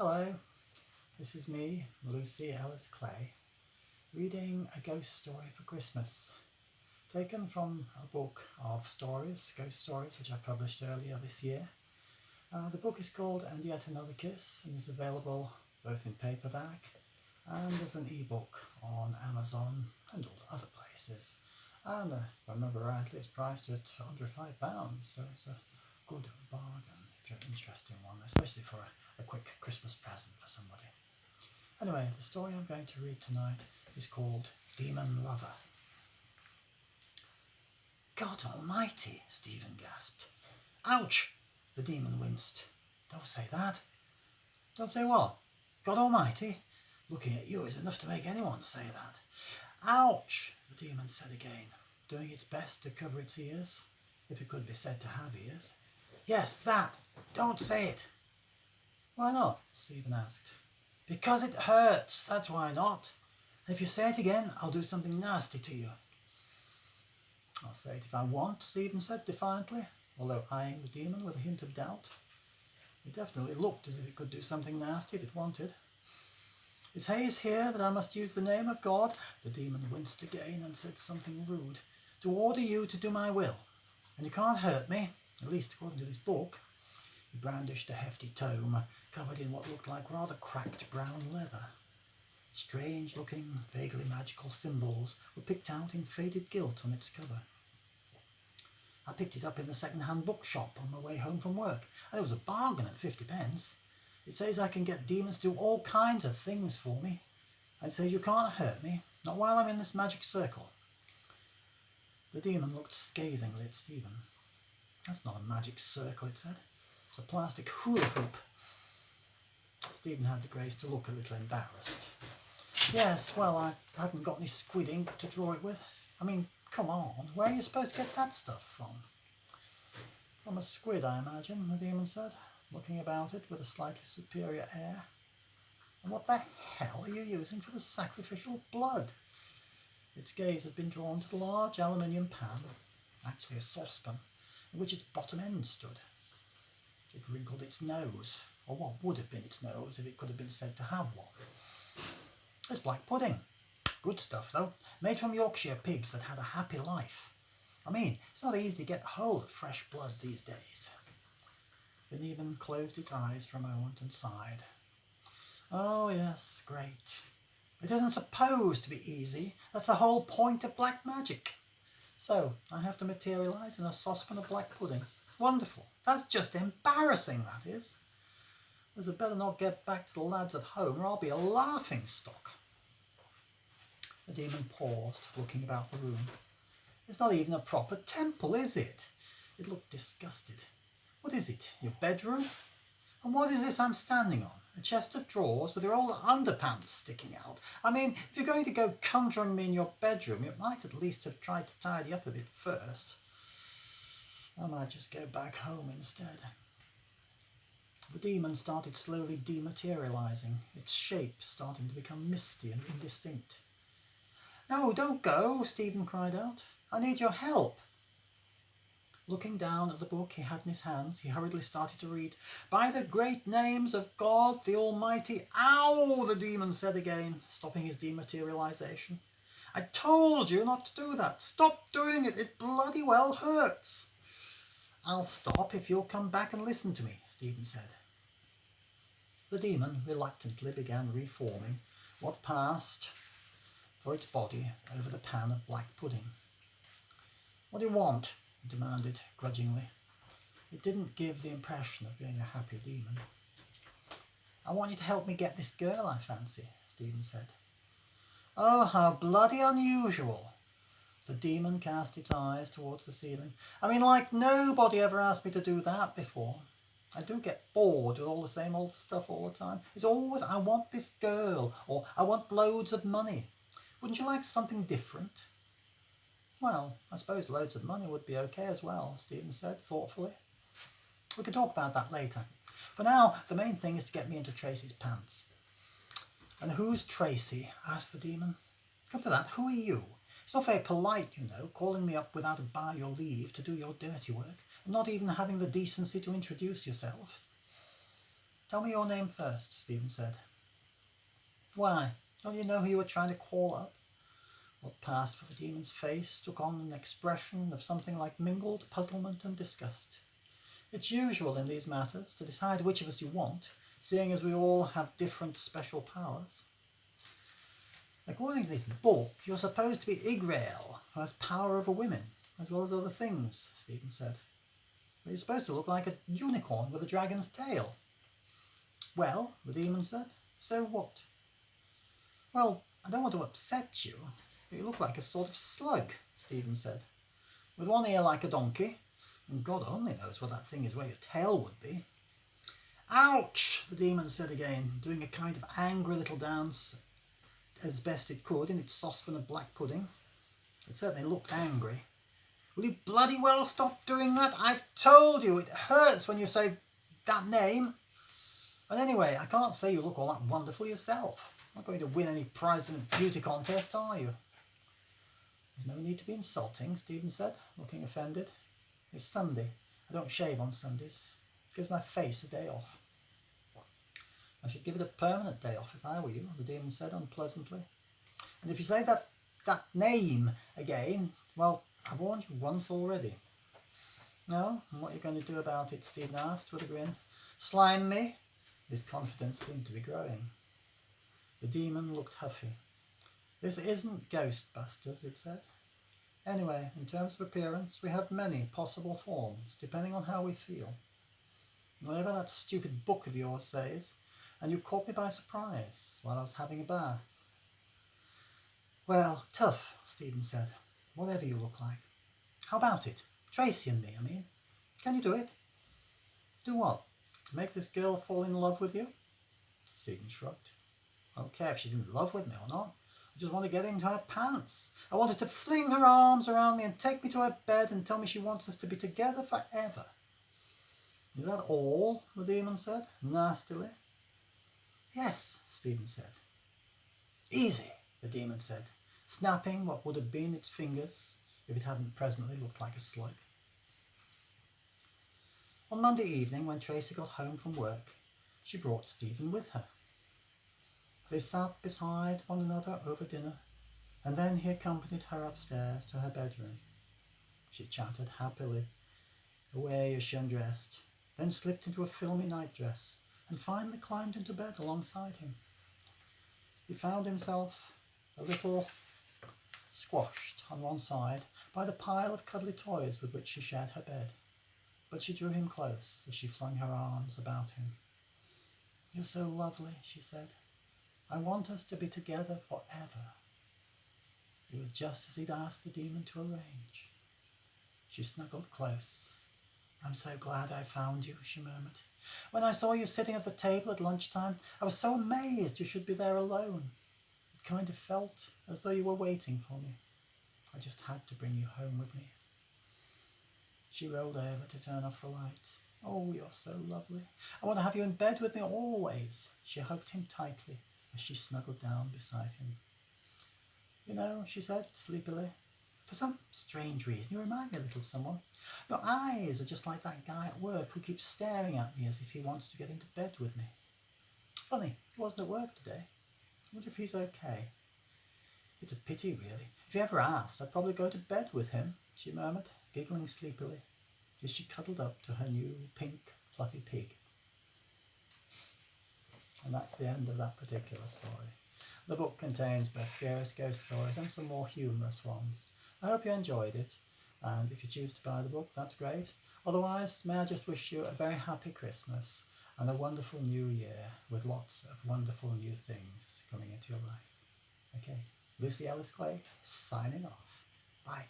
Hello, this is me, Lucy Ellis-Clay, reading a ghost story for Christmas, taken from a book of stories, ghost stories, which I published earlier this year. The book is called And Yet Another Kiss and is available both in paperback and as an ebook on Amazon and all other places. And if I remember rightly, it's priced at under £5, so it's a good bargain if you're interested in one, especially for a quick Christmas present for somebody. Anyway, the story I'm going to read tonight is called Demon Lover. God almighty, Stephen gasped. Ouch! The demon winced. Don't say that. Don't say what? God almighty? Looking at you is enough to make anyone say that. Ouch! The demon said again, doing its best to cover its ears, if it could be said to have ears. Yes, that. Don't say it. Why not? Stephen asked. Because it hurts, that's why not. If you say it again, I'll do something nasty to you. I'll say it if I want, Stephen said defiantly, although eyeing the demon with a hint of doubt. It definitely looked as if it could do something nasty if it wanted. Is Hayes here that I must use the name of God? The demon winced again and said something rude. To order you to do my will. And you can't hurt me, at least according to this book. He brandished a hefty tome, covered in what looked like rather cracked brown leather. Strange-looking, vaguely magical symbols were picked out in faded gilt on its cover. I picked it up in the second-hand bookshop on my way home from work, and it was a bargain at 50p. It says I can get demons to do all kinds of things for me. And it says you can't hurt me, not while I'm in this magic circle. The demon looked scathingly at Stephen. That's not a magic circle, it said. It's a plastic hula hoop. Stephen had the grace to look a little embarrassed. Yes, well, I hadn't got any squid ink to draw it with. I mean, come on, where are you supposed to get that stuff from? From a squid, I imagine, the demon said, looking about it with a slightly superior air. And what the hell are you using for the sacrificial blood? Its gaze had been drawn to the large aluminium pan, actually a saucepan, in which its bottom end stood. It wrinkled its nose, or what would have been its nose if it could have been said to have one. There's black pudding. Good stuff, though, made from Yorkshire pigs that had a happy life. I mean, it's not easy to get hold of fresh blood these days. The demon closed its eyes for a moment and sighed. Oh, yes, great. It isn't supposed to be easy. That's the whole point of black magic. So, I have to materialise in a saucepan of black pudding. Wonderful. That's just embarrassing, that is. There's a better not get back to the lads at home or I'll be a laughing stock. The demon paused, looking about the room. It's not even a proper temple, is it? It looked disgusted. What is it, your bedroom? And what is this I'm standing on? A chest of drawers with your old underpants sticking out. I mean, if you're going to go conjuring me in your bedroom, you might at least have tried to tidy up a bit first. I might just go back home instead. The demon started slowly dematerialising, its shape starting to become misty and indistinct. No, don't go, Stephen cried out. I need your help. Looking down at the book he had in his hands, he hurriedly started to read. By the great names of God the Almighty... Ow! The demon said again, stopping his dematerialisation. I told you not to do that. Stop doing it. It bloody well hurts. I'll stop if you'll come back and listen to me, Stephen said. The demon reluctantly began reforming what passed for its body over the pan of black pudding. What do you want? It demanded grudgingly. It didn't give the impression of being a happy demon. I want you to help me get this girl I fancy, Stephen said. Oh, how bloody unusual. The demon cast its eyes towards the ceiling. I mean, like nobody ever asked me to do that before. I do get bored with all the same old stuff all the time. It's always, I want this girl, or I want loads of money. Wouldn't you like something different? Well, I suppose loads of money would be okay as well, Stephen said thoughtfully. We can talk about that later. For now, the main thing is to get me into Tracy's pants. And who's Tracy? Asked the demon. Come to that, who are you? It's not very polite, you know, calling me up without a by your leave to do your dirty work, and not even having the decency to introduce yourself. Tell me your name first, Stephen said. Why, don't you know who you were trying to call up? What passed for the demon's face took on an expression of something like mingled puzzlement and disgust. It's usual in these matters to decide which of us you want, seeing as we all have different special powers. According to this book, you're supposed to be Igrael, who has power over women, as well as other things, Stephen said. But you're supposed to look like a unicorn with a dragon's tail. Well, the demon said, so what? Well, I don't want to upset you, but you look like a sort of slug, Stephen said. With one ear like a donkey, and God only knows what that thing is where your tail would be. Ouch, the demon said again, doing a kind of angry little dance as best it could in its saucepan of black pudding. It certainly looked angry. Will you bloody well stop doing that? I've told you, it hurts when you say that name. And anyway, I can't say you look all that wonderful yourself. Not going to win any prize in a beauty contest, are you? There's no need to be insulting, Stephen said, looking offended. It's Sunday. I don't shave on Sundays. It gives my face a day off. I should give it a permanent day off if I were you, the demon said unpleasantly. And if you say that name again, well, I've warned you once already. No? And what are you going to do about it? Stephen asked with a grin. Slime me? His confidence seemed to be growing. The demon looked huffy. This isn't Ghostbusters, it said. Anyway, in terms of appearance, we have many possible forms, depending on how we feel. Whatever that stupid book of yours says, and you caught me by surprise while I was having a bath. Well, tough, Stephen said. Whatever you look like. How about it? Tracy and me, I mean. Can you do it? Do what? Make this girl fall in love with you? Stephen shrugged. I don't care if she's in love with me or not. I just want to get into her pants. I want her to fling her arms around me and take me to her bed and tell me she wants us to be together forever. Is that all? The demon said, nastily. Yes, Stephen said. Easy, the demon said, snapping what would have been its fingers if it hadn't presently looked like a slug. On Monday evening, when Tracy got home from work, she brought Stephen with her. They sat beside one another over dinner, and then he accompanied her upstairs to her bedroom. She chattered happily away as she undressed, then slipped into a filmy nightdress, and finally climbed into bed alongside him. He found himself a little squashed on one side by the pile of cuddly toys with which she shared her bed, but she drew him close as she flung her arms about him. You're so lovely, she said. I want us to be together forever. It was just as he'd asked the demon to arrange. She snuggled close. I'm so glad I found you, she murmured. When I saw you sitting at the table at lunchtime, I was so amazed you should be there alone. It kind of felt as though you were waiting for me. I just had to bring you home with me. She rolled over to turn off the light. Oh, you're so lovely. I want to have you in bed with me always. She hugged him tightly as she snuggled down beside him. You know, she said sleepily, for some strange reason you remind me a little of someone. Your eyes are just like that guy at work who keeps staring at me as if he wants to get into bed with me. Funny, he wasn't at work today. I wonder if he's okay. It's a pity, really. If he ever asked, I'd probably go to bed with him, she murmured, giggling sleepily, as she cuddled up to her new pink, fluffy pig. And that's the end of that particular story. The book contains both serious ghost stories and some more humorous ones. I hope you enjoyed it, and if you choose to buy the book, that's great. Otherwise, may I just wish you a very happy Christmas and a wonderful new year with lots of wonderful new things coming into your life. Okay, Lucy Ellis-Clay signing off. Bye.